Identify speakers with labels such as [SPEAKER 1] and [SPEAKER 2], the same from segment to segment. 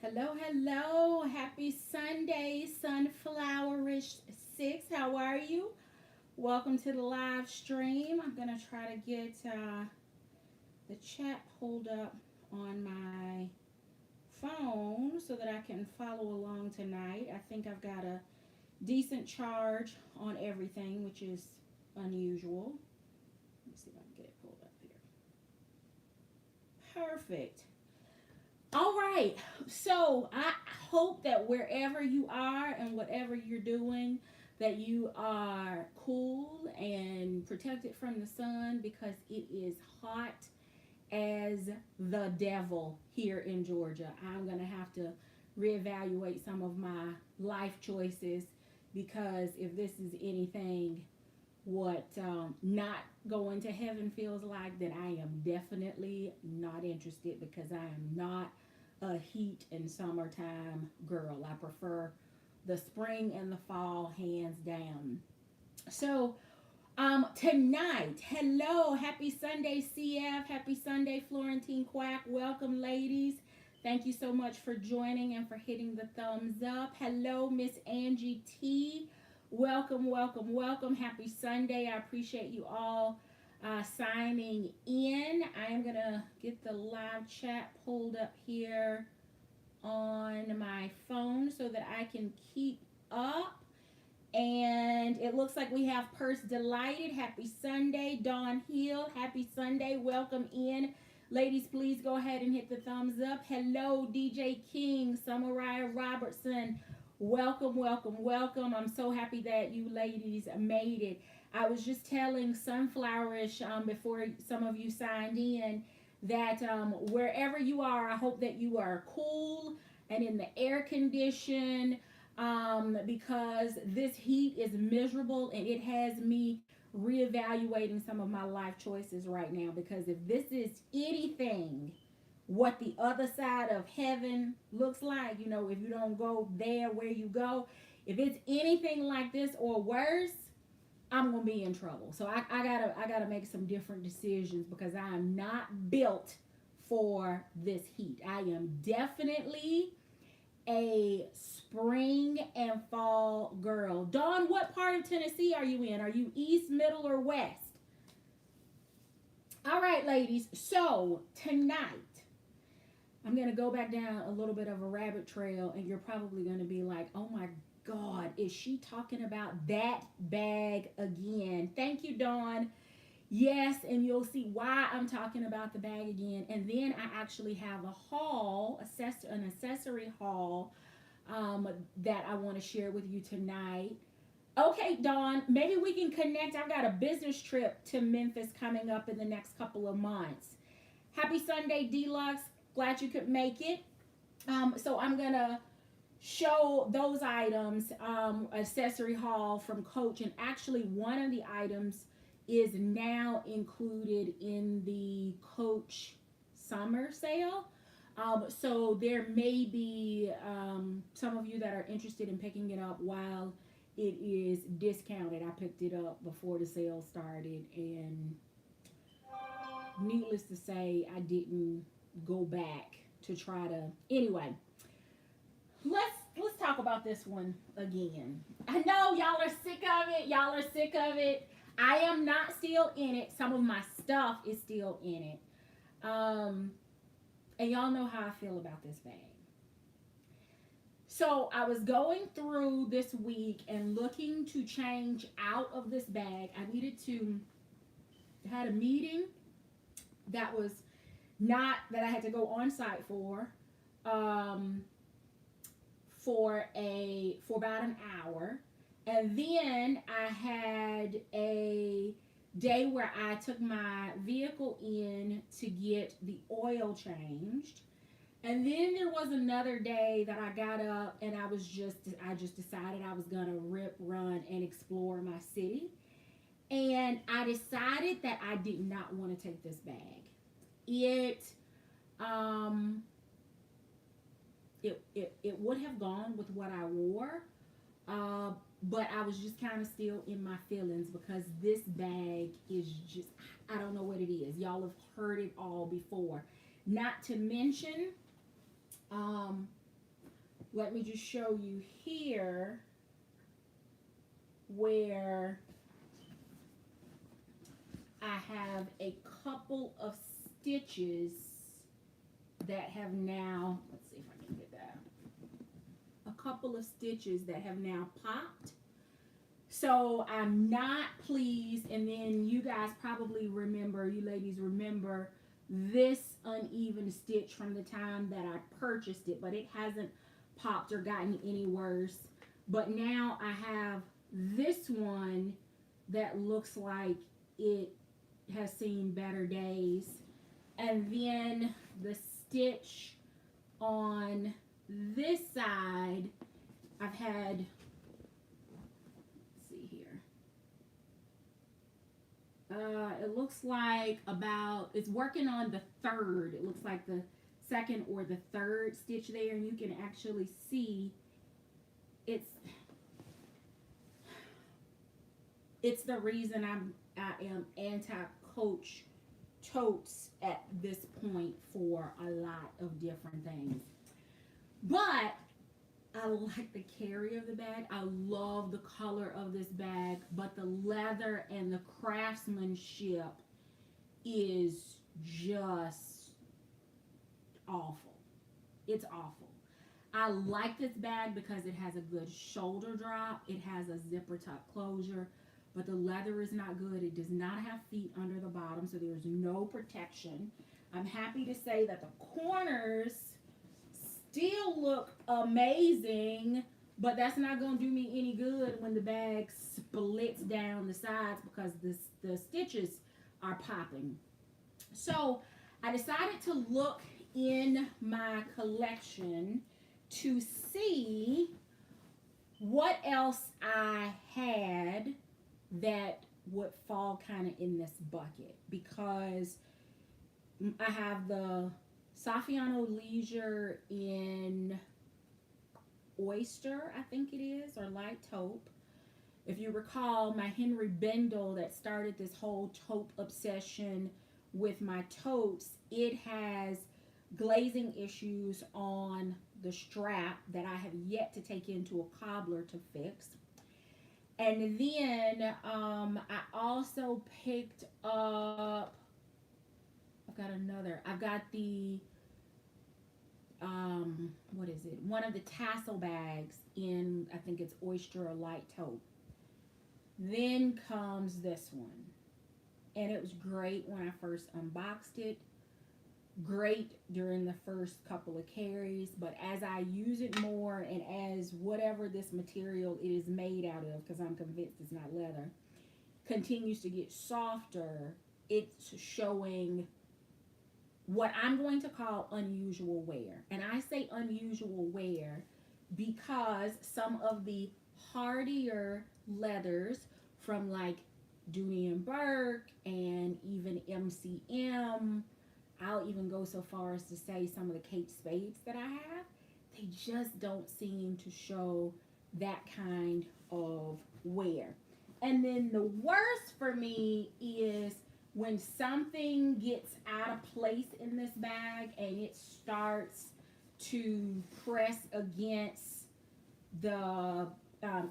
[SPEAKER 1] Hello, hello. Happy Sunday, Sunflowerish 6. How are you? Welcome to the live stream. I'm going to try to get the chat pulled up on my phone so that I can follow along tonight. I think I've got a decent charge on everything, which is unusual. Let me see if I can get it pulled up here. Perfect. All right. So I hope that wherever you are and whatever you're doing, that you are cool and protected from the sun because it is hot as the devil here in Georgia. I'm going to have to reevaluate some of my life choices because if this is anything what not going to heaven feels like, then I am definitely not interested because I am not a heat and summertime girl. I prefer the spring and the fall hands down. So tonight, hello, happy Sunday CF, happy Sunday Florentine Quack. Welcome ladies. Thank you so much for joining and for hitting the thumbs up. Hello, Miss Angie T. Welcome, welcome, welcome. Happy Sunday. I appreciate you all signing in. I am going to get the live chat pulled up here on my phone so that I can keep up. And it looks like we have Purse Delighted. Happy Sunday. Dawn Hill. Happy Sunday. Welcome in. Ladies, please go ahead and hit the thumbs up. Hello, DJ King, Samariah Robertson. Welcome, welcome, welcome. I'm so happy that you ladies made it. I was just telling Sunflowerish before some of you signed in that wherever you are, I hope that you are cool and in the air condition because this heat is miserable and it has me reevaluating some of my life choices right now because if this is anything what the other side of heaven looks like, you know, if you don't go there where you go, if it's anything like this or worse, I'm gonna be in trouble. So I gotta make some different decisions because I am not built for this heat. I am definitely a spring and fall girl. Dawn, what part of Tennessee are you in? Are you east, middle, or west? All right, ladies. So tonight I'm going to go back down a little bit of a rabbit trail, and you're probably going to be like, oh my God, is she talking about that bag again? Thank you, Dawn. Yes, and you'll see why I'm talking about the bag again. And then I actually have a haul, an accessory haul that I want to share with you tonight. Okay, Dawn, maybe we can connect. I've got a business trip to Memphis coming up in the next couple of months. Happy Sunday, Deluxe. Glad you could make it. So I'm going to show those items, accessory haul from Coach. And actually, one of the items is now included in the Coach summer sale. So there may be some of you that are interested in picking it up while it is discounted. I picked it up before the sale started, and needless to say, I didn't go back to try to. Anyway, let's talk about this one again. I know y'all are sick of it. Y'all are sick of it. I am not still in it. Some of my stuff is still in it. And y'all know how I feel about this bag. So I was going through this week and looking to change out of this bag. I needed to had a meeting that was not that I had to go on site for about an hour. And then I had a day where I took my vehicle in to get the oil changed. And then there was another day that I got up and I just decided I was going to rip, run, and explore my city. And I decided that I did not want to take this bag. It would have gone with what I wore, but I was just kind of still in my feelings because this bag is just, I don't know what it is. Y'all have heard it all before. Not to mention, let me just show you here where I have a couple of stitches that have now, let's see if I can get that, a couple of stitches that have now popped. So I'm not pleased, and then you guys probably remember, you ladies remember this uneven stitch from the time that I purchased it, but it hasn't popped or gotten any worse. But now I have this one that looks like it has seen better days. And then the stitch on this side, I've had, let's see here. It looks like it's working on the third. It looks like the second or the third stitch there, and you can actually see it's the reason I am anti-Coach totes at this point for a lot of different things. But I like the carry of the bag. I love the color of this bag, but the leather and the craftsmanship is just awful. It's awful. I like this bag because it has a good shoulder drop. It has a zipper top closure, but the leather is not good. It does not have feet under the bottom, so there's no protection. I'm happy to say that the corners still look amazing, but that's not going to do me any good when the bag splits down the sides because the stitches are popping. So I decided to look in my collection to see what else I had that would fall kind of in this bucket, because I have the Saffiano Leisure in Oyster, I think it is, or light taupe. If you recall, my Henry Bendel that started this whole taupe obsession with my totes, it has glazing issues on the strap that I have yet to take into a cobbler to fix. And then I also picked up, I've got the, what is it? One of the tassel bags in, I think it's Oyster or light taupe. Then comes this one. And it was great when I first unboxed it. Great during the first couple of carries, but as I use it more and as whatever this material it is made out of, because I'm convinced it's not leather, continues to get softer, it's showing what I'm going to call unusual wear. And I say unusual wear because some of the hardier leathers from like Dooney and Burke and even MCM, I'll even go so far as to say some of the Kate Spades that I have, they just don't seem to show that kind of wear. And then the worst for me is when something gets out of place in this bag and it starts to press against the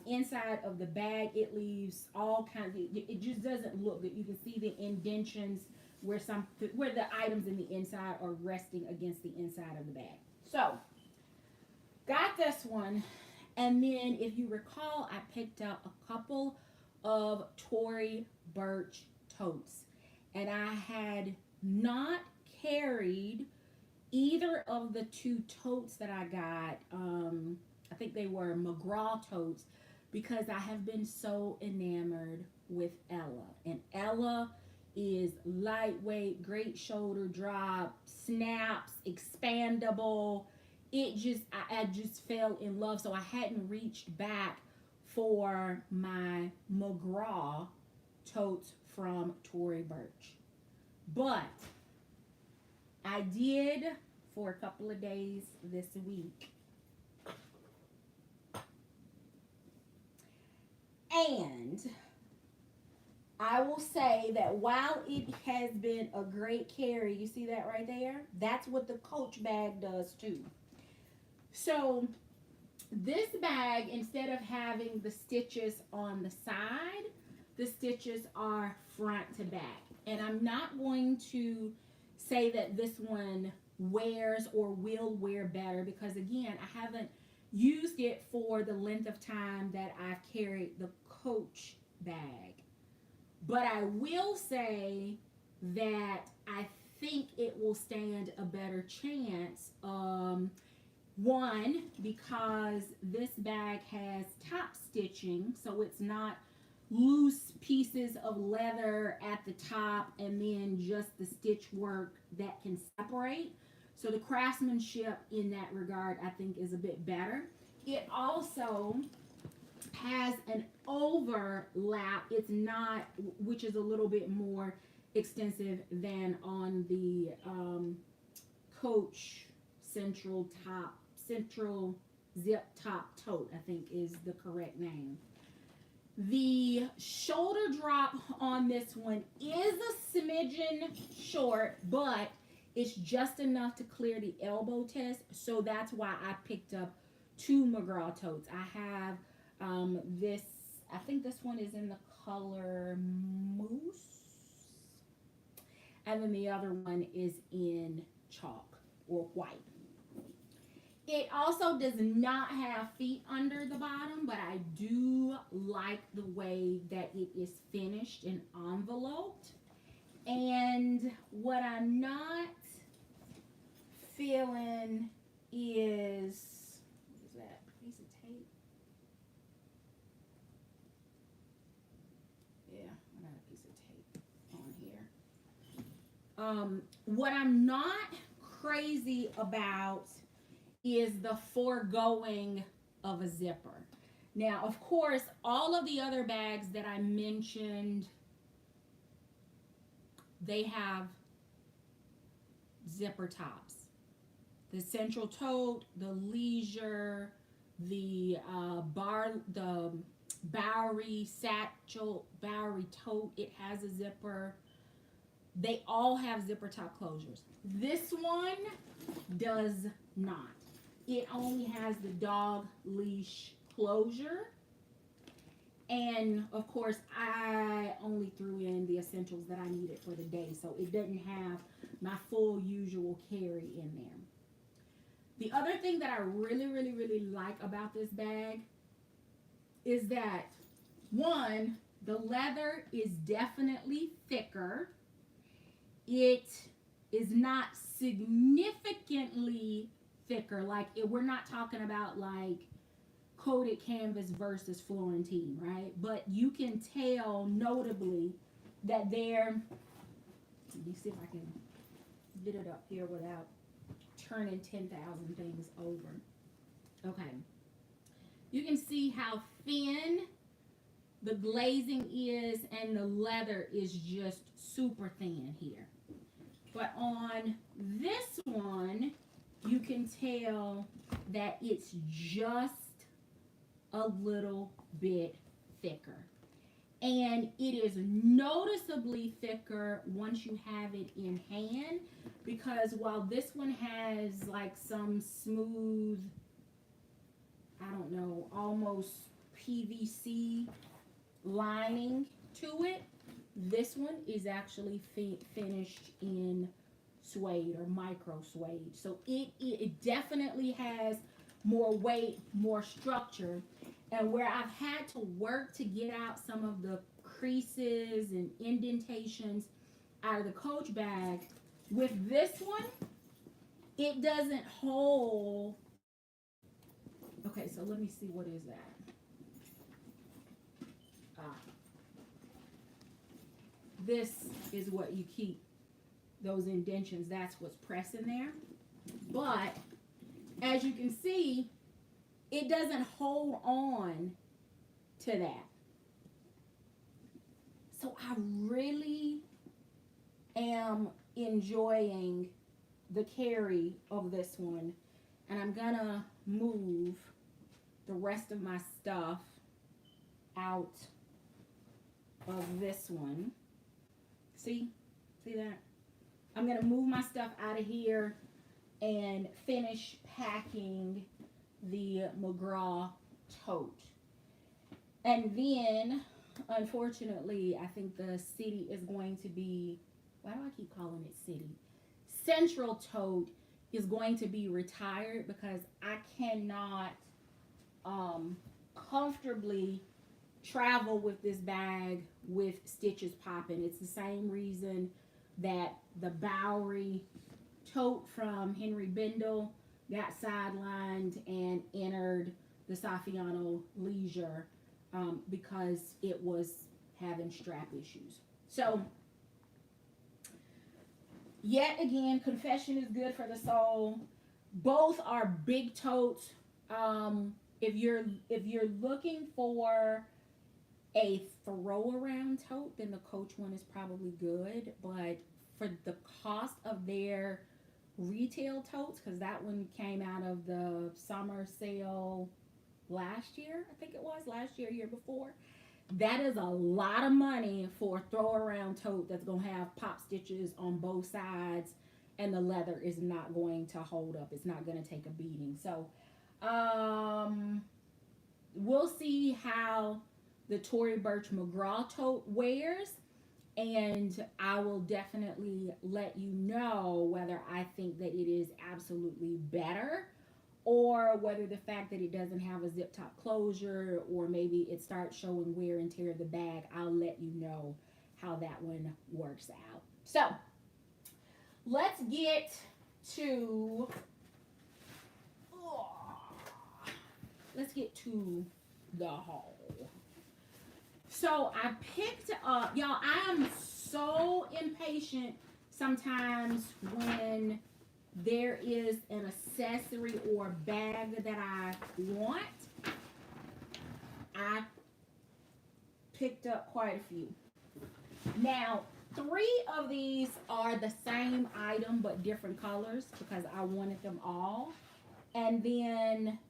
[SPEAKER 1] inside of the bag. It leaves all kinds of, it just doesn't look good. You can see the indentions where the items in the inside are resting against the inside of the bag. So, got this one. And then, if you recall, I picked up a couple of Tory Burch totes. And I had not carried either of the two totes that I got. I think they were McGraw totes, because I have been so enamored with Ella. And Ella is lightweight, great shoulder drop, snaps, expandable. I just fell in love. So I hadn't reached back for my McGraw totes from Tory Burch. But I did for a couple of days this week. And I will say that while it has been a great carry, you see that right there? That's what the Coach bag does too. So This bag, instead of having the stitches on the side, the stitches are front to back. And I'm not going to say that this one wears or will wear better because, again, I haven't used it for the length of time that I've carried the Coach bag. But I will say that I think it will stand a better chance. One, because this bag has top stitching, so it's not loose pieces of leather at the top and then just the stitch work that can separate. So the craftsmanship in that regard, I think, is a bit better. It also has an overlap. It's not, which is a little bit more extensive than on the Coach central zip top tote, I think is the correct name. The shoulder drop on this one is a smidgen short, but it's just enough to clear the elbow test. So that's why I picked up two McGraw totes. I have this, I think this one is in the color Moose. And then the other one is in chalk or white. It also does not have feet under the bottom, but I do like the way that it is finished and enveloped. And what I'm not feeling is, what is that, piece of tape? Yeah, I got a piece of tape on here. What I'm not crazy about is the foregoing of a zipper. Now, of course, all of the other bags that I mentioned, they have zipper tops. The Central Tote, the Leisure, the Bowery Satchel, Bowery Tote, it has a zipper. They all have zipper top closures. This one does not. It only has the dog leash closure. And of course, I only threw in the essentials that I needed for the day, so it doesn't have my full usual carry in there. The other thing that I really like about this bag is that, one, the leather is definitely thicker. It is not significantly thicker. Like, we're not talking about like coated canvas versus Florentine, right? But you can tell notably that they're, let me see if I can get it up here without turning 10,000 things over. Okay. You can see how thin the glazing is, and the leather is just super thin here. But on this one, you can tell that it's just a little bit thicker. And it is noticeably thicker once you have it in hand, because while this one has like some smooth, I don't know, almost PVC lining to it, this one is actually finished in suede or micro suede. So it definitely has more weight, more structure. And where I've had to work to get out some of the creases and indentations out of the Coach bag, with this one, it doesn't hold. Okay, so let me see, what is that? This is what you keep those indentions. That's what's pressing there. But as you can see, it doesn't hold on to that. So I really am enjoying the carry of this one. And I'm gonna move the rest of my stuff out of this one. See that? I'm gonna move my stuff out of here and finish packing the McGraw tote. And then, unfortunately, I think the city is going to be, why do I keep calling it city? Central tote is going to be retired because I cannot comfortably travel with this bag with stitches popping. It's the same reason that the Bowery tote from Henry Bendel got sidelined and entered the Saffiano Leisure because it was having strap issues. So, yet again, confession is good for the soul. Both are big totes. If you're looking for a throw around tote, then the Coach one is probably good. But for the cost of their retail totes, because that one came out of the summer sale last year, I think it was last year, year before. That is a lot of money for a throw around tote that's gonna have pop stitches on both sides, and the leather is not going to hold up. It's not gonna take a beating. So, we'll see how the Tory Burch McGraw tote wears, and I will definitely let you know whether I think that it is absolutely better, or whether the fact that it doesn't have a zip top closure, or maybe it starts showing wear and tear of the bag. I'll let you know how that one works out. So let's get to the haul. So I picked up, y'all, I am so impatient sometimes when there is an accessory or bag that I want. I picked up quite a few. Now, 3 of these are the same item but different colors because I wanted them all. And then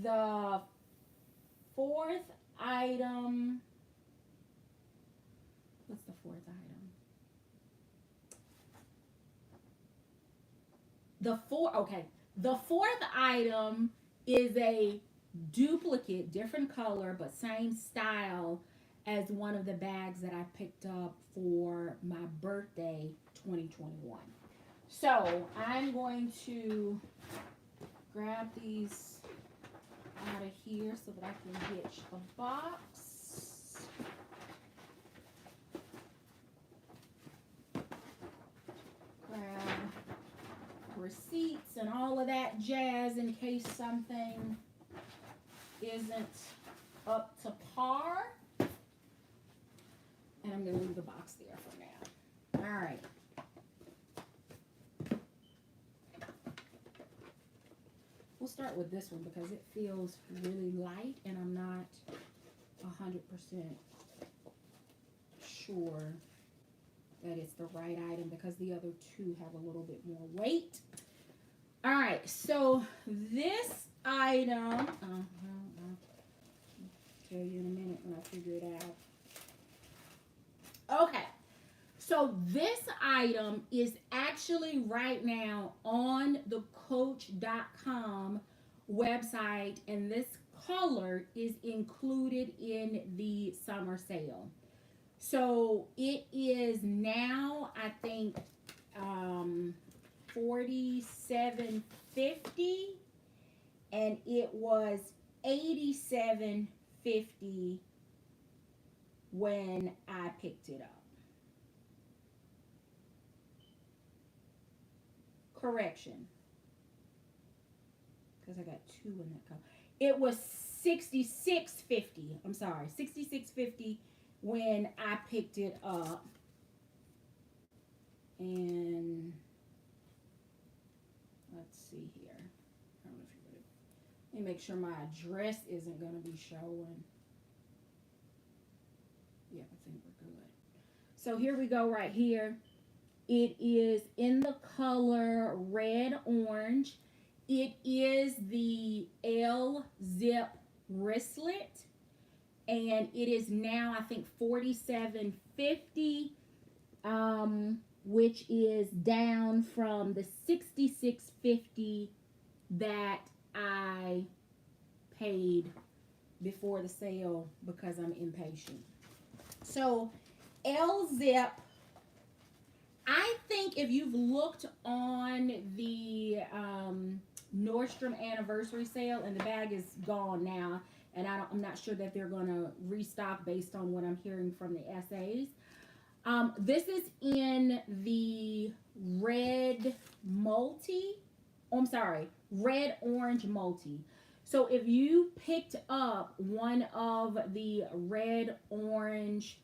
[SPEAKER 1] the 4th item, what's the 4th item? The 4th item is a duplicate, different color, but same style as one of the bags that I picked up for my birthday 2021. So I'm going to grab these out of here so that I can get a box. Grab receipts and all of that jazz in case something isn't up to par. And I'm going to leave the box there for now. All right. We'll start with this one because it feels really light and I'm not 100% sure that it's the right item because the other 2 have a little bit more weight. All right, so this item, I'll tell you in a minute when I figure it out. Okay, so this item is actually right now on the Coach.com website, and this color is included in the summer sale. So it is now, I think, $47.50, and it was $87.50 when I picked it up. Correction, because I got 2 in that color. It was $66.50. I'm sorry, $66.50 when I picked it up. And let's see here. I don't know if you would. Let me make sure my address isn't going to be showing. Yeah, I think we're good. So here we go right here. It is in the color red orange. It is the L-zip wristlet. And it is now, I think, $47.50, which is down from the $66.50 that I paid before the sale because I'm impatient. So L-Zip, I think if you've looked on the Nordstrom anniversary sale, and the bag is gone now, and I'm not sure that they're going to restock based on what I'm hearing from the essays. This is in the red multi. Oh, I'm sorry, red orange multi. So if you picked up one of the red orange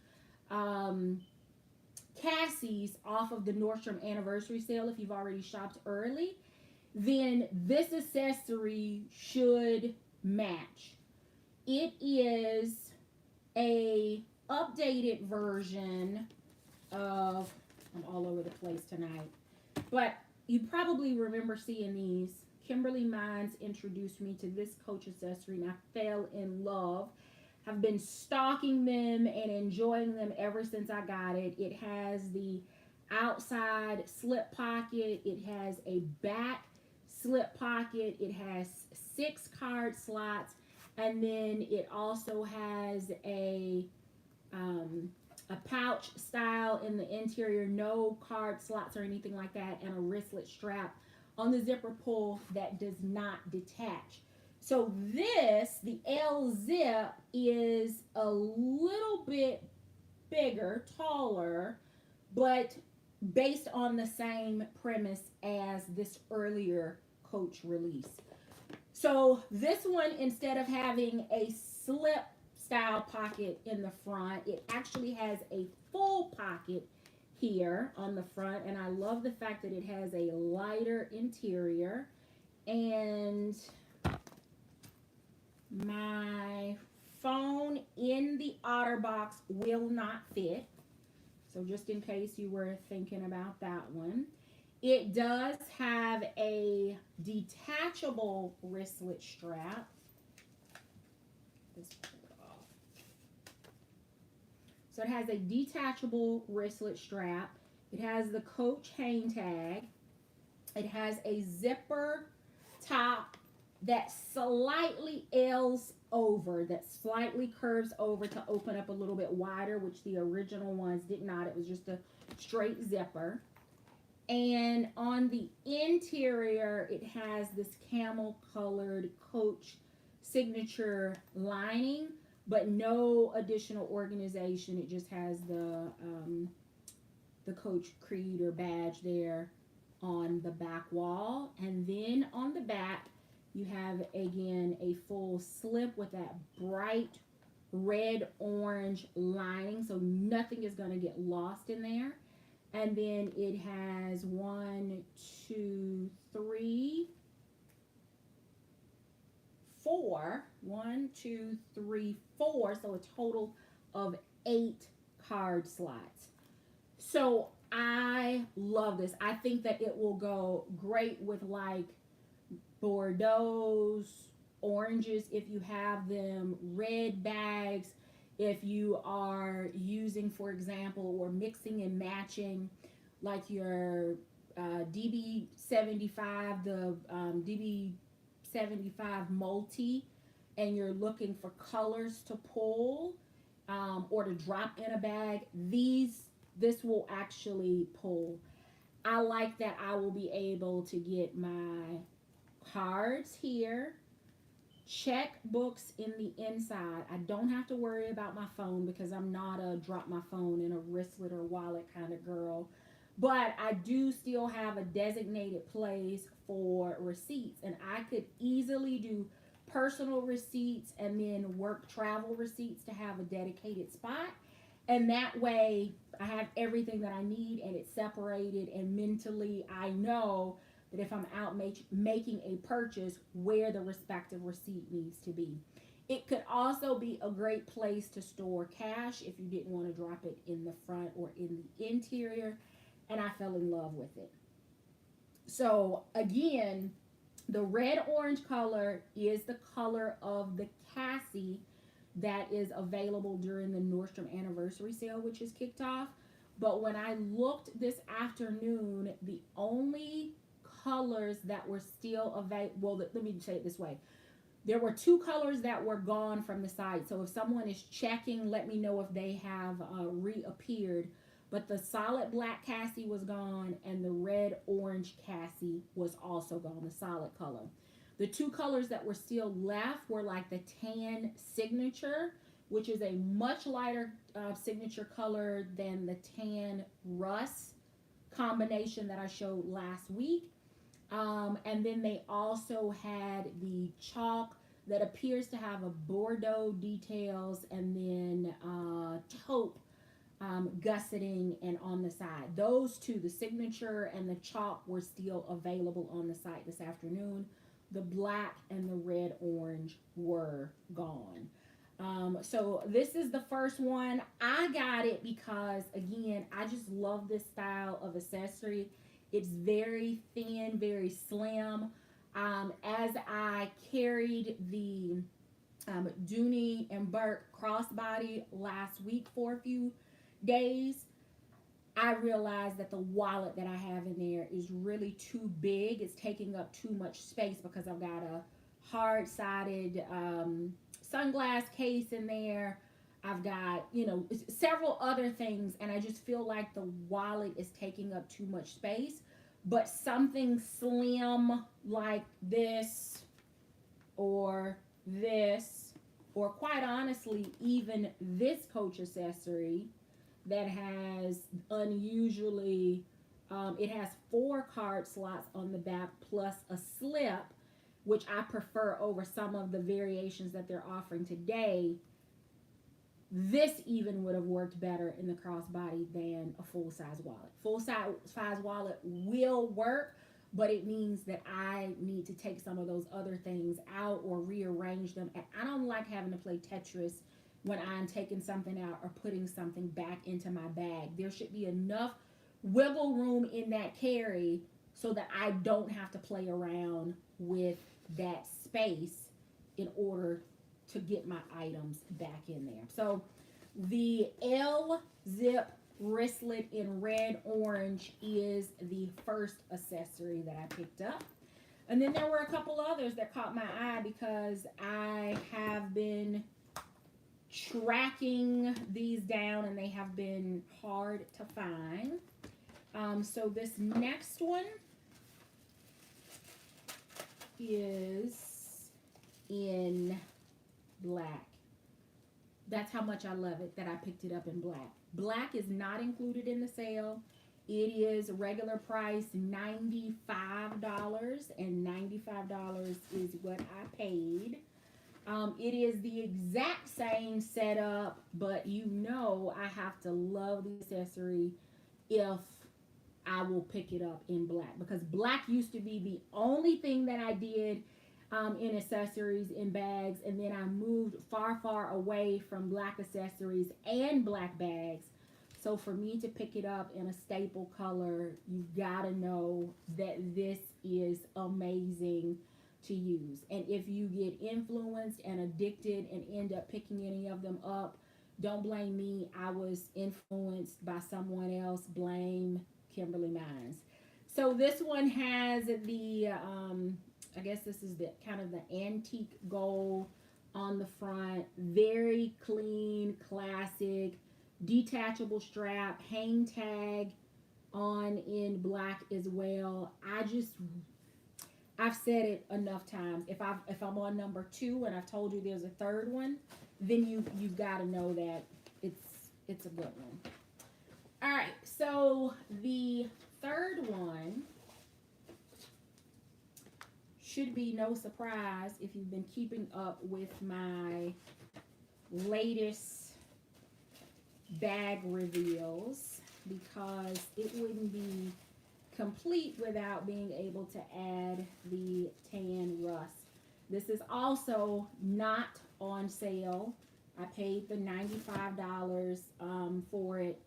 [SPEAKER 1] um, Cassie's off of the Nordstrom anniversary sale, if you've already shopped early, then this accessory should match. It is a updated version of, I'm all over the place tonight, but you probably remember seeing these. Kimberly Mines introduced me to this Coach accessory and I fell in love. Have been stalking them and enjoying them ever since I got it. It has the outside slip pocket. It has a back slip pocket. It has 6 card slots, and then it also has a pouch style in the interior, no card slots or anything like that, and a wristlet strap on the zipper pull that does not detach. So this, the L-Zip, is a little bit bigger, taller, but based on the same premise as this earlier Coach release. So this one, instead of having a slip style pocket in the front, it actually has a full pocket here on the front, and I love the fact that it has a lighter interior. And my phone in the OtterBox will not fit, so just in case you were thinking about that one. It does have a detachable wristlet strap. This pull it off. So it has a detachable wristlet strap. It has the Coach hang tag. It has a zipper top that slightly L's over, that slightly curves over to open up a little bit wider, which the original ones did not. It was just a straight zipper. And on the interior, it has this camel colored Coach signature lining, but no additional organization. It just has the Coach creed or badge there on the back wall. And then on the back, you have, again, a full slip with that bright red orange lining, so nothing is going to get lost in there. And then it has 1, 2, 3, 4. 1, 2, 3, 4. So a total of 8 card slots. So I love this. I think that it will go great with like Bordeaux's, oranges if you have them, red bags if you are using, for example, or mixing and matching like your DB75, the DB75 multi, and you're looking for colors to pull or to drop in a bag. This will actually pull. I like that I will be able to get my cards here, checkbooks in the inside. I don't have to worry about my phone because I'm not a drop my phone in a wristlet or wallet kind of girl. But I do still have a designated place for receipts, and I could easily do personal receipts and then work travel receipts to have a dedicated spot. And that way I have everything that I need and it's separated, and mentally I know that if I'm out making a purchase, where the respective receipt needs to be. It could also be a great place to store cash if you didn't want to drop it in the front or in the interior, and I fell in love with it. So again, the red orange color is the color of the Cassie that is available during the Nordstrom anniversary sale, which is kicked off. But when I looked this afternoon, the only colors that were still available. Well, let me say it this way. There were 2 colors that were gone from the site. So if someone is checking, let me know if they have reappeared. But the solid black Cassie was gone, and the red orange Cassie was also gone, the solid color. The 2 colors that were still left were like the tan signature, which is a much lighter signature color than the tan rust combination that I showed last week. And then they also had the chalk that appears to have a Bordeaux details, and then taupe gusseting and on the side. Those 2, the signature and the chalk, were still available on the site this afternoon. The black and the red orange were gone. So this is the first one. I got it because, again, I just love this style of accessory. It's very thin, very slim. As I carried the Dooney and Burke crossbody last week for a few days, I realized that the wallet that I have in there is really too big. It's taking up too much space because I've got a hard-sided sunglass case in there. I've got, several other things, and I just feel like the wallet is taking up too much space. But something slim like this, or this, or quite honestly, even this Coach accessory that has unusually, it has 4 card slots on the back plus a slip, which I prefer over some of the variations that they're offering today. This even would have worked better in the crossbody than a full-size wallet. Full-size wallet will work, but it means that I need to take some of those other things out or rearrange them. And I don't like having to play Tetris when I'm taking something out or putting something back into my bag. There should be enough wiggle room in that carry so that I don't have to play around with that space in order to get my items back in there. So the L zip wristlet in red orange is the first accessory that I picked up. And then there were a couple others that caught my eye because I have been tracking these down and they have been hard to find. So this next one is in black. That's how much I love it that I picked it up in black. Black is not included in the sale. It is regular price $95, and $95 is what I paid. It is the exact same setup, but I have to love the accessory if I will pick it up in black, because black used to be the only thing that I did in accessories, in bags, and then I moved far away from black accessories and black bags. So for me to pick it up in a staple color, you've got to know that this is amazing to use. And if you get influenced and addicted and end up picking any of them up, don't blame me. I was influenced by someone else. Blame Kimberly Mines. So this one has the I guess this is the kind of the antique gold on the front. Very clean, classic, detachable strap, hang tag on in black as well. I've said it enough times. If I'm on number 2 and I've told you there's a third one, then you've got to know that it's a good one. All right, so the third one should be no surprise if you've been keeping up with my latest bag reveals, because it wouldn't be complete without being able to add the tan rust. This is also not on sale. I paid the $95 for it,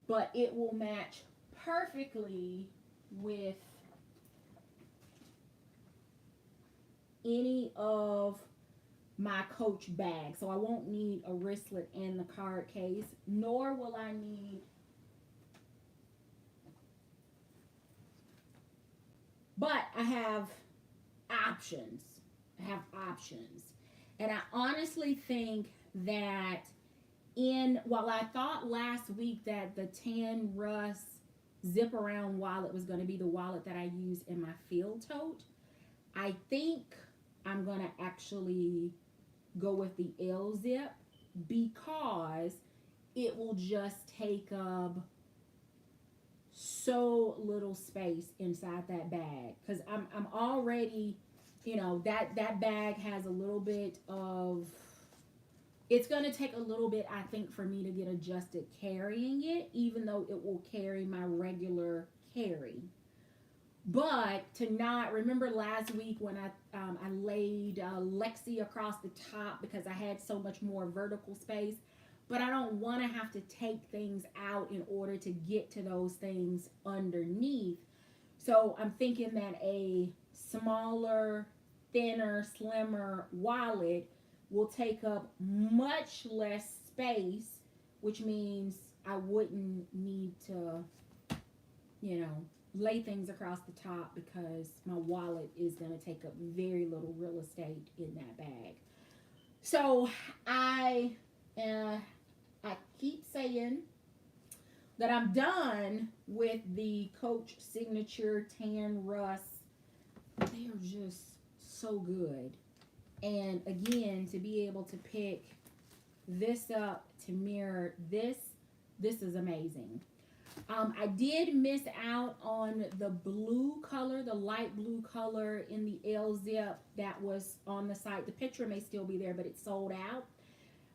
[SPEAKER 1] but it will match perfectly with any of my Coach bags. So I won't need a wristlet and the card case, nor will I need But I have options. I have options. And I honestly think that while I thought last week that the Tan Russ zip around wallet was going to be the wallet that I use in my field tote, I think I'm going to actually go with the L zip because it will just take up so little space inside that bag. Because I'm already, that bag has a little bit of, it's going to take a little bit, I think, for me to get adjusted carrying it, even though it will carry my regular carry. But to not remember last week when I laid Lexi across the top because I had so much more vertical space, but I don't want to have to take things out in order to get to those things underneath. So I'm thinking that a smaller, thinner, slimmer wallet will take up much less space, which means I wouldn't need to, lay things across the top because my wallet is going to take up very little real estate in that bag. So I keep saying that I'm done with the Coach Signature Tan Russ. They are just so good. And again, to be able to pick this up to mirror this is amazing. I did miss out on the blue color, the light blue color in the L zip that was on the site. The picture may still be there, but it's sold out.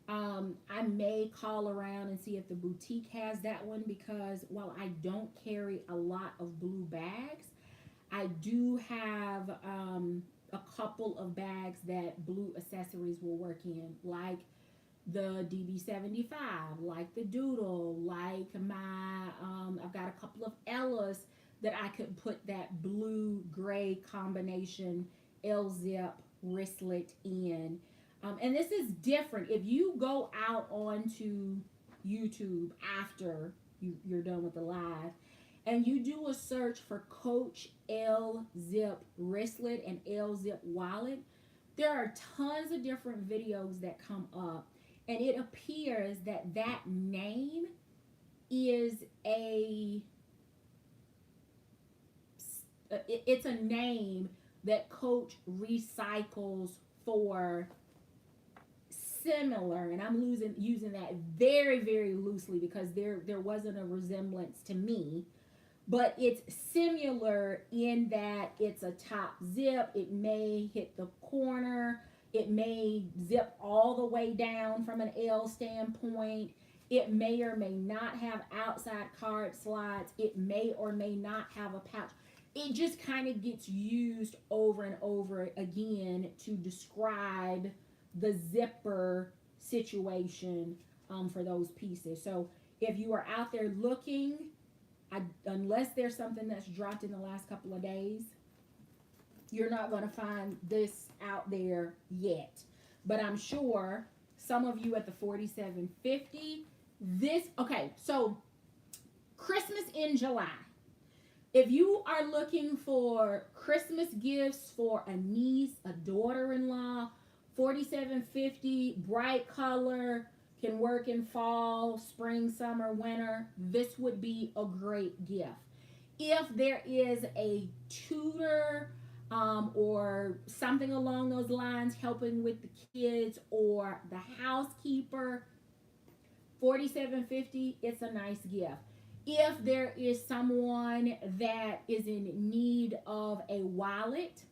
[SPEAKER 1] I may call around and see if the boutique has that one because while I don't carry a lot of blue bags, I do have a couple of bags that blue accessories will work in, like the DB75, like the Doodle, like I've got a couple of Ellas that I could put that blue gray combination L zip wristlet in. And this is different. If you go out onto YouTube after you're done with the live and you do a search for Coach L zip wristlet and L zip wallet, there are tons of different videos that come up. And it appears that that name is it's a name that Coach recycles for similar, and I'm using that very, very loosely because there wasn't a resemblance to me, but it's similar in that it's a top zip. It may hit the corner. It may zip all the way down from an L standpoint. It may or may not have outside card slides. It may or may not have a pouch. It just kind of gets used over and over again to describe the zipper situation for those pieces. So if you are out there looking, unless there's something that's dropped in the last couple of days, you're not going to find this out there yet. But I'm sure some of you at the 4750, so Christmas in July. If you are looking for Christmas gifts for a niece, a daughter-in-law, 4750, bright color, can work in fall, spring, summer, winter, this would be a great gift. If there is a tutor or something along those lines helping with the kids or the housekeeper, 4750, it's a nice gift. If there is someone that is in need of a wallet,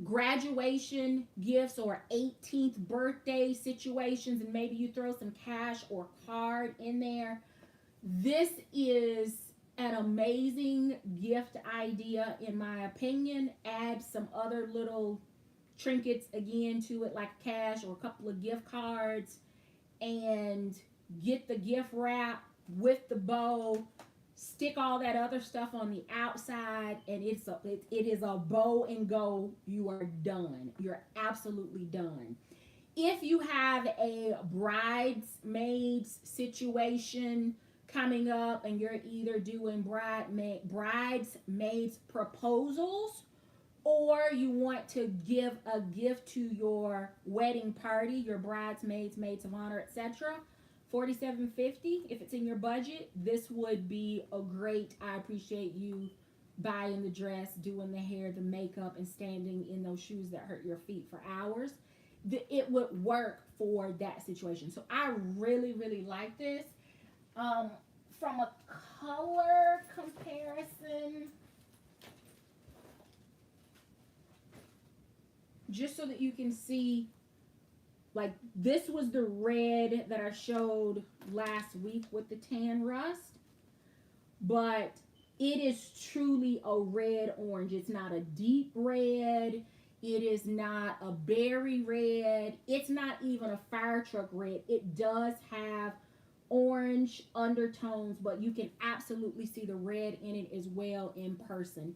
[SPEAKER 1] graduation gifts or 18th birthday situations, and maybe you throw some cash or card in there, this is an amazing gift idea in my opinion. Add some other little trinkets again to it, like cash or a couple of gift cards, and get the gift wrap with the bow, stick all that other stuff on the outside, and it is a bow and go. You are done. You're absolutely done. If you have a bridesmaids situation coming up and you're either doing bridesmaids proposals or you want to give a gift to your wedding party, your bridesmaids, maids of honor, etc. $47.50. If it's in your budget, this would be a great. I appreciate you buying the dress, doing the hair, the makeup, and standing in those shoes that hurt your feet for hours. It would work for that situation. So I really, really like this. From a color comparison, just so that you can see, like, this was the red that I showed last week with the tan rust, but it is truly a red orange. It's not a deep red. It is not a berry red. It's not even a fire truck red. It does have orange undertones, but you can absolutely see the red in it as well in person.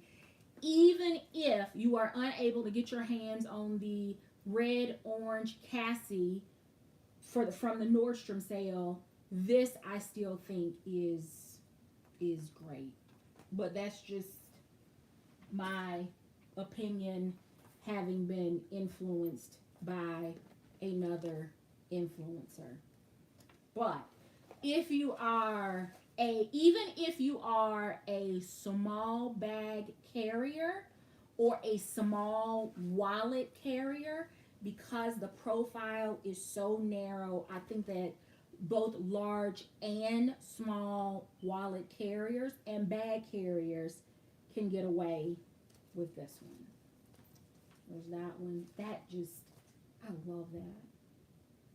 [SPEAKER 1] Even if you are unable to get your hands on the red orange Cassie from the Nordstrom sale, this I still think is great. But that's just my opinion, having been influenced by another influencer. But if you are even if you are a small bag carrier or a small wallet carrier, because the profile is so narrow, I think that both large and small wallet carriers and bag carriers can get away with this one. There's that one. That just, I love that.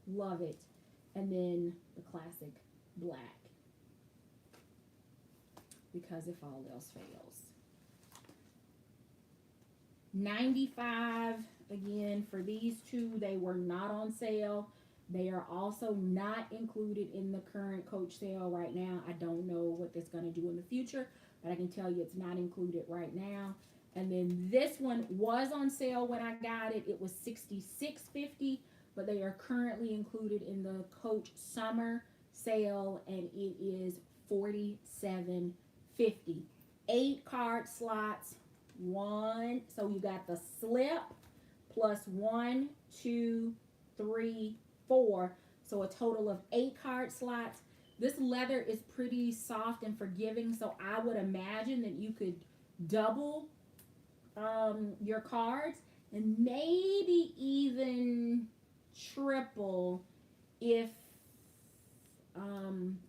[SPEAKER 1] Love it. And then the classic black, because if all else fails. $95 again for these two. They were not on sale. They are also not included in the current Coach sale right now. I don't know what that's going to do in the future, but I can tell you it's not included right now. And then this one was on sale when I got it. It was $66.50, but they are currently included in the Coach summer sale, and it is $47.50. 8 card slots. One, so you got the slip plus 1, 2, 3, 4. So a total of 8 card slots. This leather is pretty soft and forgiving, so I would imagine that you could double your cards and maybe even triple if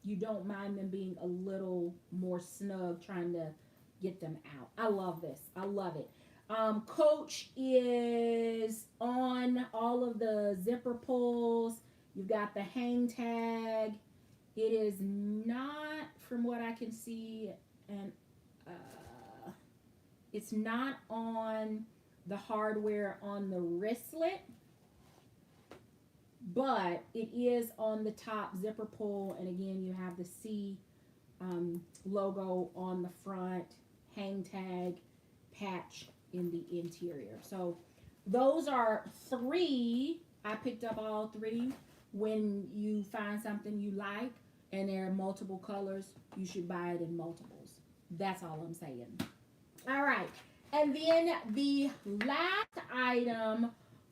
[SPEAKER 1] you don't mind them being a little more snug trying to get them out. I love this. I love it. Coach is on all of the zipper pulls. You've got the hang tag. It is not, from what I can see, and it's not on the hardware on the wristlet, but it is on the top zipper pull. And again, you have the C logo on the front, hang tag, patch in the interior. So those are 3. I picked up all 3. When you find something you like and there are multiple colors, you should buy it in multiples. That's all I'm saying. All right. And then the last item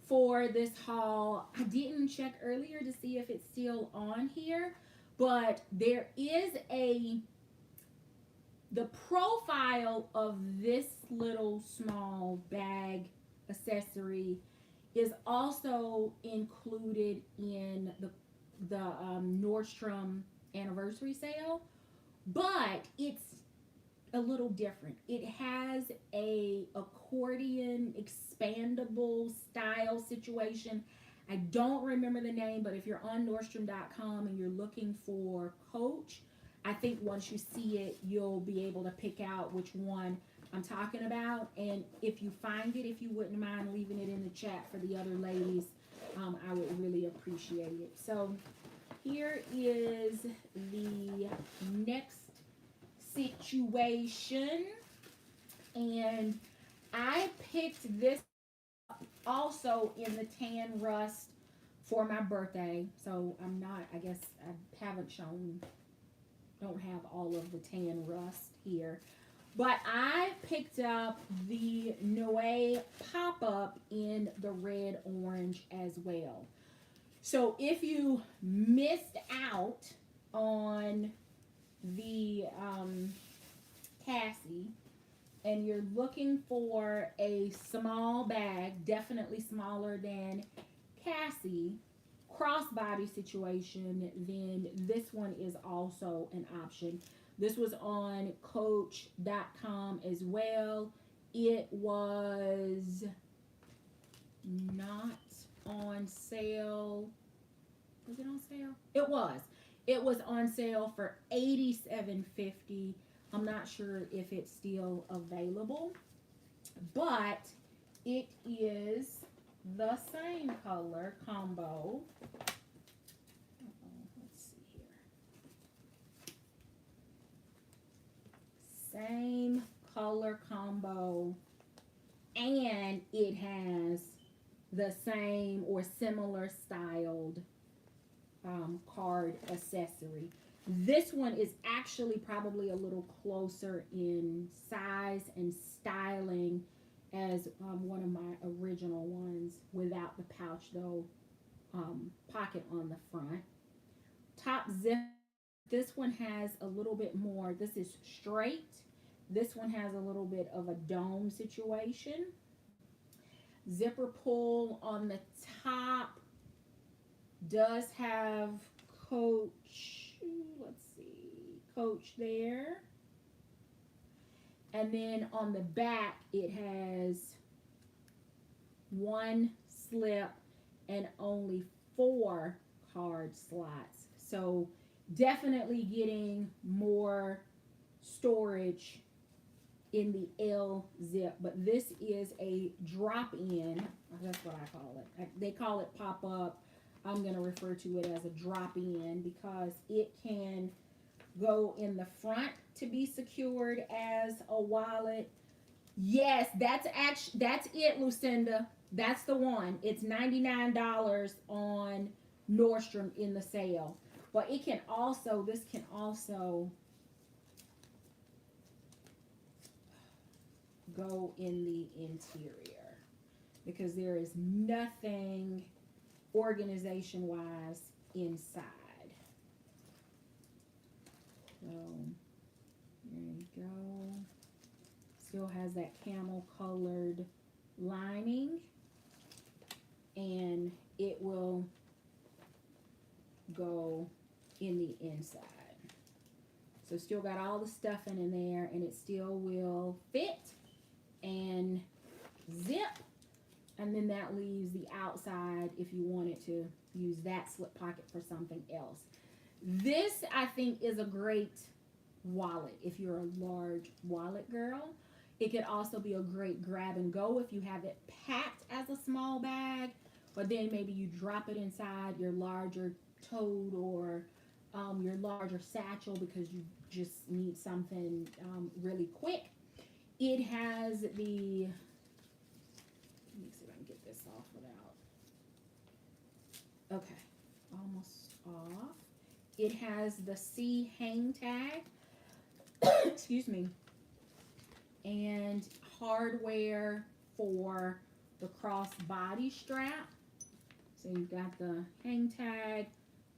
[SPEAKER 1] for this haul, I didn't check earlier to see if it's still on here, but there is the profile of this little small bag accessory is also included in the Nordstrom anniversary sale, but it's a little different. It has a accordion expandable style situation. I don't remember the name, but if you're on Nordstrom.com and you're looking for Coach, I think once you see it, you'll be able to pick out which one I'm talking about. And if you find it, if you wouldn't mind leaving it in the chat for the other ladies, I would really appreciate it. So here is the next situation, and I picked this up also in the tan rust for my birthday. So I'm not, I guess I haven't shown, don't have all of the tan rust here, But I picked up the Noe pop-up in the red orange as well. So if you missed out on the Cassie and you're looking for a small bag, definitely smaller than Cassie, crossbody situation, then this one is also an option. This was on coach.com as well. It was not on sale. Was it on sale? It was. It was on sale for $87.50. I'm not sure if it's still available, but it is the same color combo. Let's see here. Same color combo, and it has the same or similar styled card accessory. This one is actually probably a little closer in size and styling as one of my original ones, without the pouch though, pocket on the front. Top zip, this one has a little bit more, this is straight. This one has a little bit of a dome situation. Zipper pull on the top does have Coach, let's see, Coach there. And then on the back, it has one slip and only 4 card slots. So definitely getting more storage in the L zip, but this is a drop-in. That's what I call it. They call it pop-up. I'm going to refer to it as a drop-in because it can go in the front to be secured as a wallet. Yes, that's it, Lucinda. That's the one. It's $99 on Nordstrom in the sale. But it can also, this can also go in the interior because there is nothing organization wise inside. So there you go. Still has that camel colored lining, and it will go in the inside. So still got all the stuffing in there, and it still will fit and zip. And then that leaves the outside if you wanted to use that slip pocket for something else. This, I think, is a great wallet if you're a large wallet girl. It could also be a great grab and go if you have it packed as a small bag, but then maybe you drop it inside your larger tote or your larger satchel because you just need something really quick. It has the, let me see if I can get this off without, okay, almost off. It has the C hang tag, excuse me, and hardware for the cross body strap. So you've got the hang tag,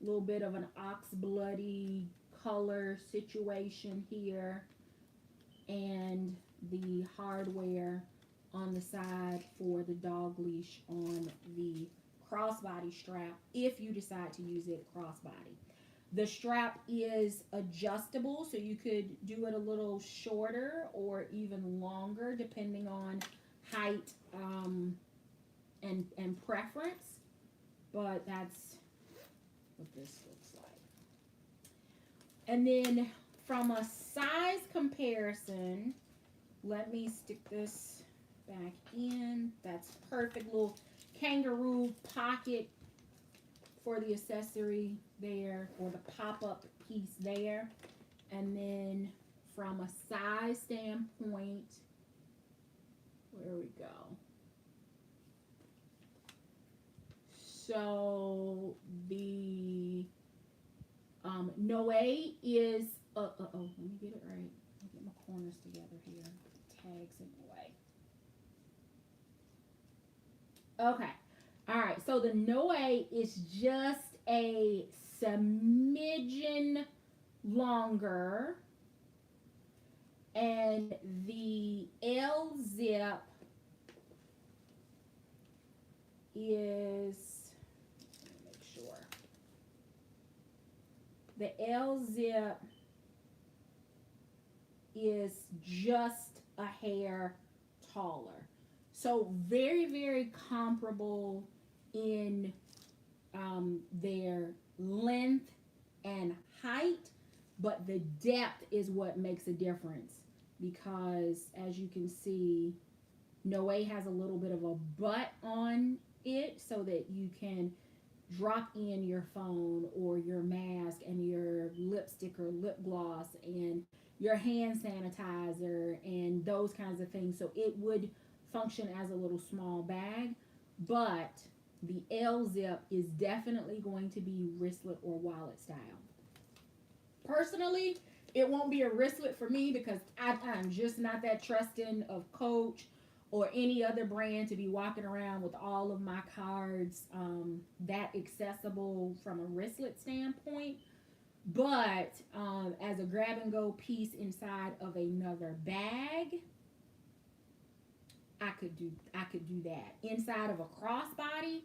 [SPEAKER 1] a little bit of an ox bloody color situation here, and the hardware on the side for the dog leash on the crossbody strap if you decide to use it crossbody. The strap is adjustable, so you could do it a little shorter or even longer depending on height and preference, but that's what this looks like. And then from a size comparison, let me stick this back in. That's perfect. Little kangaroo pocket for the accessory there, or the pop-up piece there. And then from a size standpoint, where we go. So the Noe is let me get it right. Let me get my corners together here. Tags in the way. Okay. All right. So the Noe is just a smidgen longer. And the L zip is, let me make sure. The L zip is just a hair taller. So very, very comparable in their length and height, but the depth is what makes a difference, because as you can see, Noe has a little bit of a butt on it so that you can drop in your phone or your mask and your lipstick or lip gloss and your hand sanitizer and those kinds of things. So it would function as a little small bag, but the L zip is definitely going to be wristlet or wallet style. Personally, it won't be a wristlet for me because I'm just not that trusting of Coach or any other brand to be walking around with all of my cards that accessible from a wristlet standpoint. But as a grab and go piece inside of another bag, I could do that. Inside of a crossbody,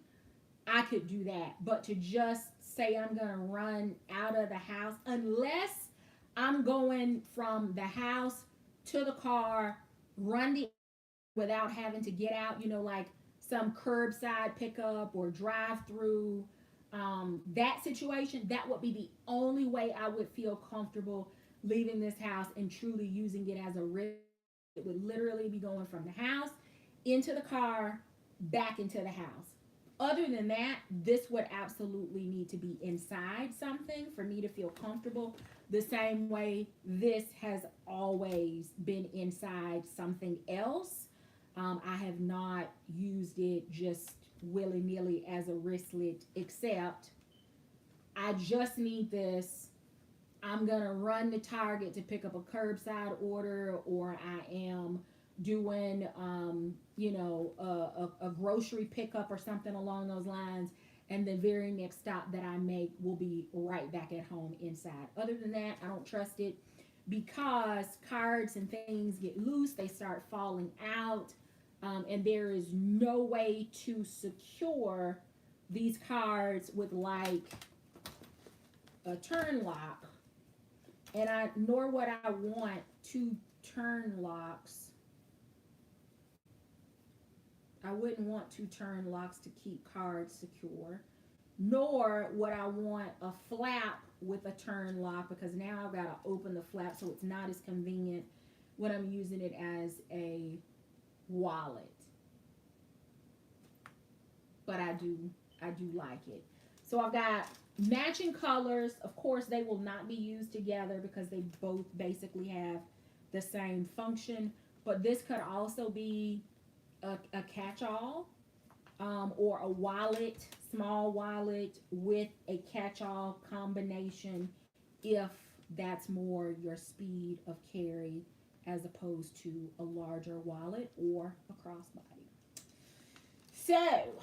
[SPEAKER 1] I could do that. But to just say I'm gonna run out of the house, unless I'm going from the house to the car, run the without having to get out, like some curbside pickup or drive through, that situation, that would be the only way I would feel comfortable leaving this house and truly using it as a wrist. It would literally be going from the house into the car, back into the house. Other than that, this would absolutely need to be inside something for me to feel comfortable, the same way this has always been inside something else. I have not used it just willy-nilly as a wristlet, except I just need this. I'm going to run to Target to pick up a curbside order, or I am doing, a grocery pickup or something along those lines. And the very next stop that I make will be right back at home inside. Other than that, I don't trust it because cards and things get loose. They start falling out. And there is no way to secure these cards with like a turn lock. And nor would I want two turn locks. I wouldn't want two turn locks to keep cards secure. Nor would I want a flap with a turn lock, because now I've got to open the flap, so it's not as convenient when I'm using it as a wallet. But I do like it. So I've got matching colors. Of course, they will not be used together because they both basically have the same function. But this could also be a catch-all, or a wallet, small wallet with a catch-all combination, if that's more your speed of carry as opposed to a larger wallet or a crossbody. So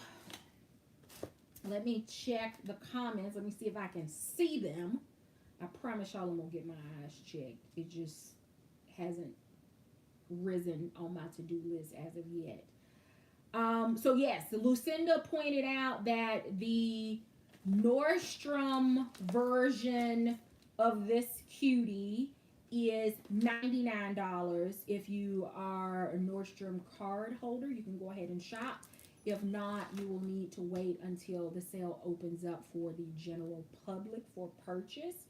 [SPEAKER 1] let me check the comments. Let me see if I can see them. I promise y'all I'm gonna get my eyes checked. It just hasn't risen on my to-do list as of yet. So yes, Lucinda pointed out that the Nordstrom version of this cutie is $99. If you are a Nordstrom card holder, you can go ahead and shop. If not, you will need to wait until the sale opens up for the general public for purchase.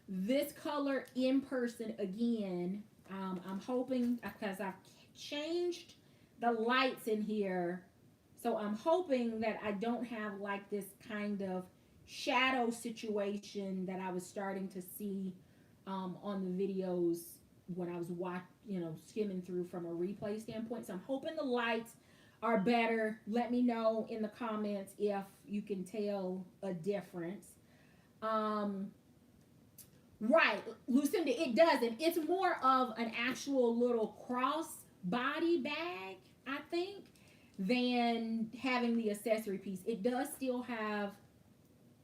[SPEAKER 1] This color in person, again, I'm hoping, because I've changed the lights in here, so I'm hoping that I don't have like this kind of shadow situation that I was starting to see on the videos when I was skimming through from a replay standpoint. So I'm hoping the lights are better. Let me know in the comments if you can tell a difference. Right, Lucinda, it doesn't. It's more of an actual little cross body bag, I think, than having the accessory piece. It does still have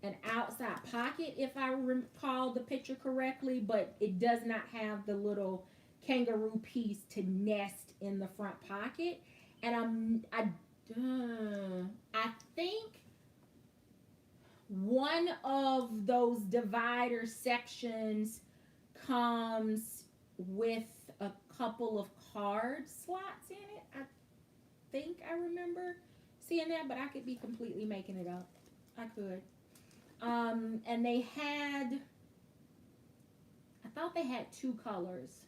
[SPEAKER 1] an outside pocket, if I recall the picture correctly, but it does not have the little kangaroo piece to nest in the front pocket. And I think one of those divider sections comes with a couple of card slots in it. I think I remember seeing that, but I could be completely making it up. I could. And they had, I thought they had two colors.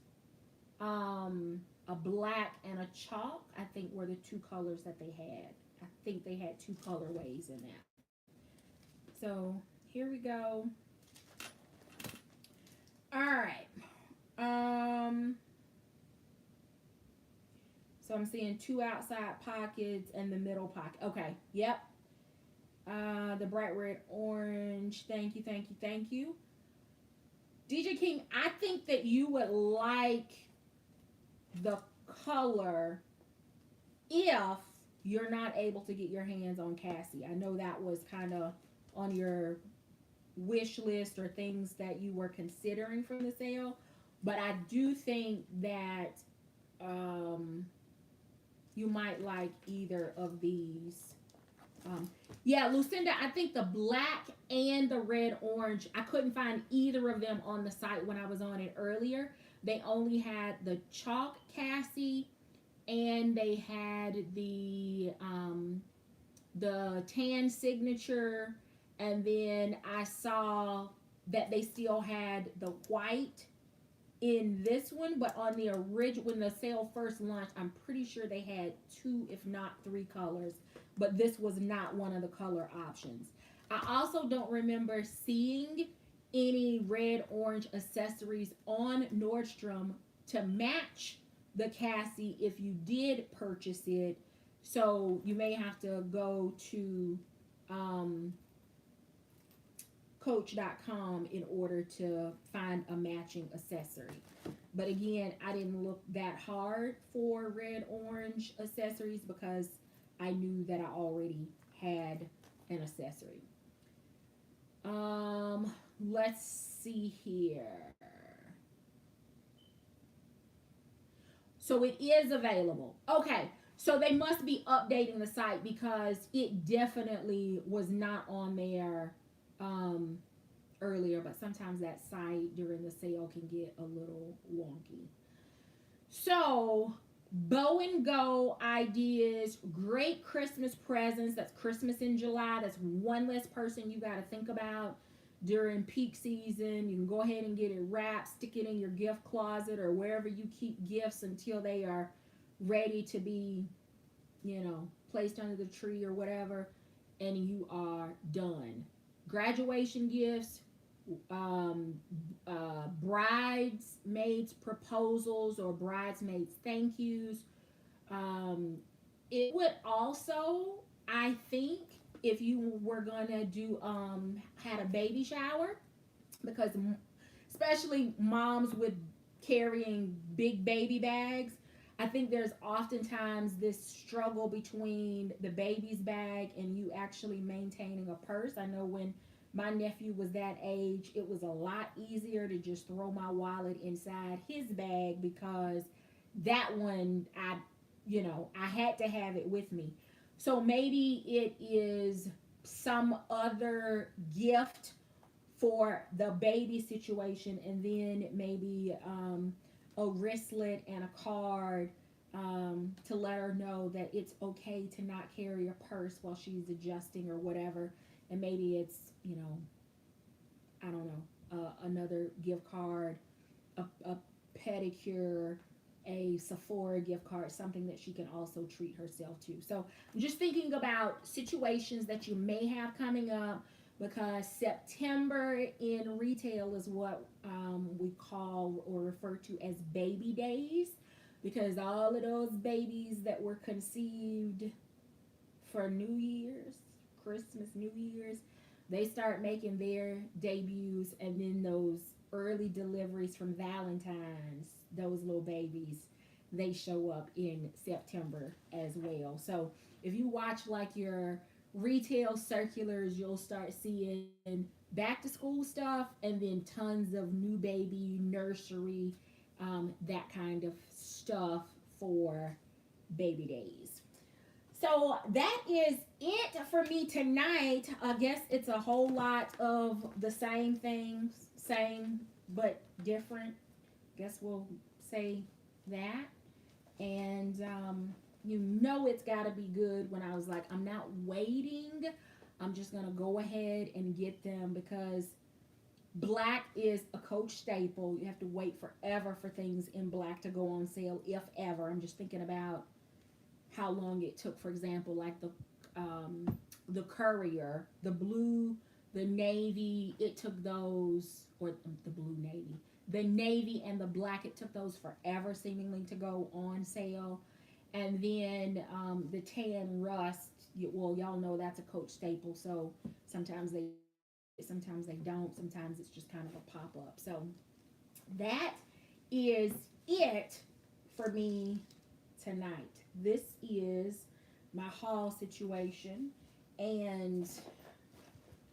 [SPEAKER 1] A black and a chalk, I think, were the two colors that they had. I think they had two colorways in that. So here we go. All right. So I'm seeing two outside pockets and the middle pocket. Okay. Yep. The bright red orange. Thank you, thank you, thank you. DJ King, I think that you would like the color if you're not able to get your hands on Cassie. I know that was kind of on your wish list or things that you were considering from the sale, but I do think that you might like either of these. Yeah, Lucinda, I think the black and the red orange, I couldn't find either of them on the site when I was on it earlier. They only had the chalk Cassie and they had the tan signature, and then I saw that they still had the white in this one, but on the original, when the sale first launched, I'm pretty sure they had two, if not three colors, but this was not one of the color options. I also don't remember seeing any red orange accessories on Nordstrom to match the Cassie if you did purchase it. So you may have to go to coach.com in order to find a matching accessory. But again, I didn't look that hard for red orange accessories because I knew that I already had an accessory. Let's see here. So it is available. Okay, so they must be updating the site because it definitely was not on there earlier, but sometimes that site during the sale can get a little wonky. So bow and go ideas, great Christmas presents. That's Christmas in July. That's one less person you got to think about during peak season. You can go ahead and get it wrapped, stick it in your gift closet or wherever you keep gifts until they are ready to be, placed under the tree or whatever, and you are done. Graduation gifts, bridesmaids proposals or bridesmaids thank yous. It would also, I think, if you were gonna do had a baby shower, because especially moms with carrying big baby bags, I think there's oftentimes this struggle between the baby's bag and you actually maintaining a purse. I know when my nephew was that age, it was a lot easier to just throw my wallet inside his bag because that one, I had to have it with me. So maybe it is some other gift for the baby situation, and then maybe a wristlet and a card to let her know that it's okay to not carry a purse while she's adjusting or whatever. And maybe it's, I don't know, another gift card, a pedicure, a Sephora gift card, something that she can also treat herself to. So I'm just thinking about situations that you may have coming up, because September in retail is what we call or refer to as baby days, because all of those babies that were conceived for New Year's, Christmas, New Year's, they start making their debuts, and then those early deliveries from Valentine's, those little babies, they show up in September as well. So if you watch like your retail circulars, you'll start seeing back to school stuff and then tons of new baby nursery, that kind of stuff for baby days. So that is it for me tonight. I guess it's a whole lot of the same things, same but different. Guess we'll say that. And you know it's got to be good when I was like, I'm not waiting. I'm just going to go ahead and get them because black is a Coach staple. You have to wait forever for things in black to go on sale, if ever. I'm just thinking about how long it took, for example, like the Courier, the blue, the navy. It took those, or the blue navy, the navy and the black. It took those forever, seemingly, to go on sale. And then the tan rust. Well, y'all know that's a Coach staple. So sometimes they don't. Sometimes it's just kind of a pop up. So that is it for me tonight. This is my haul situation and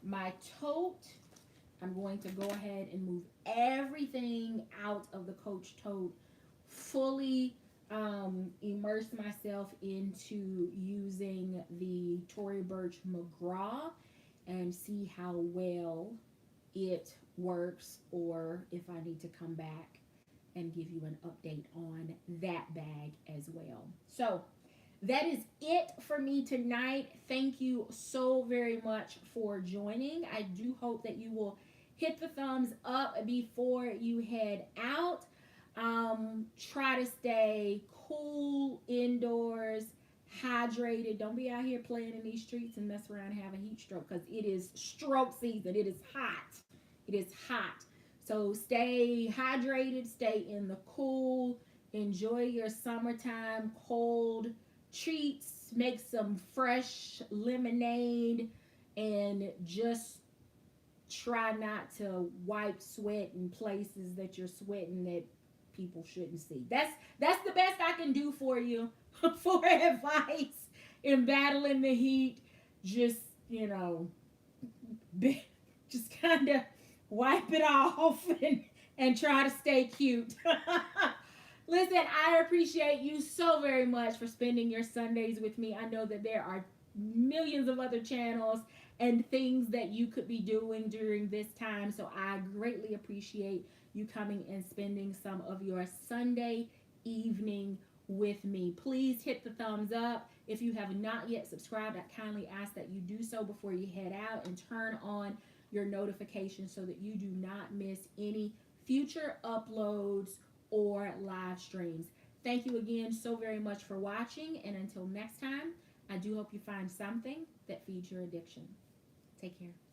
[SPEAKER 1] my tote. I'm going to go ahead and move everything out of the Coach tote, fully immerse myself into using the Tory Burch McGraw and see how well it works, or if I need to come back and give you an update on that bag as well. So that is it for me tonight. Thank you so very much for joining. I do hope that you will hit the thumbs up before you head out. Try to stay cool indoors, hydrated. Don't be out here playing in these streets and mess around and have a heat stroke, because it is stroke season. It is hot. It is hot. So stay hydrated, stay in the cool, enjoy your summertime cold treats, make some fresh lemonade, and just try not to wipe sweat in places that you're sweating that people shouldn't see. That's the best I can do for you for advice in battling the heat. Just, just kind of wipe it off and try to stay cute. Listen, I appreciate you so very much for spending your Sundays with me. I know that there are millions of other channels and things that you could be doing during this time. So I greatly appreciate you coming and spending some of your Sunday evening with me. Please hit the thumbs up. If you have not yet subscribed, I kindly ask that you do so before you head out, and turn on your notifications so that you do not miss any future uploads or live streams. Thank you again so very much for watching, and until next time, I do hope you find something that feeds your addiction. Take care.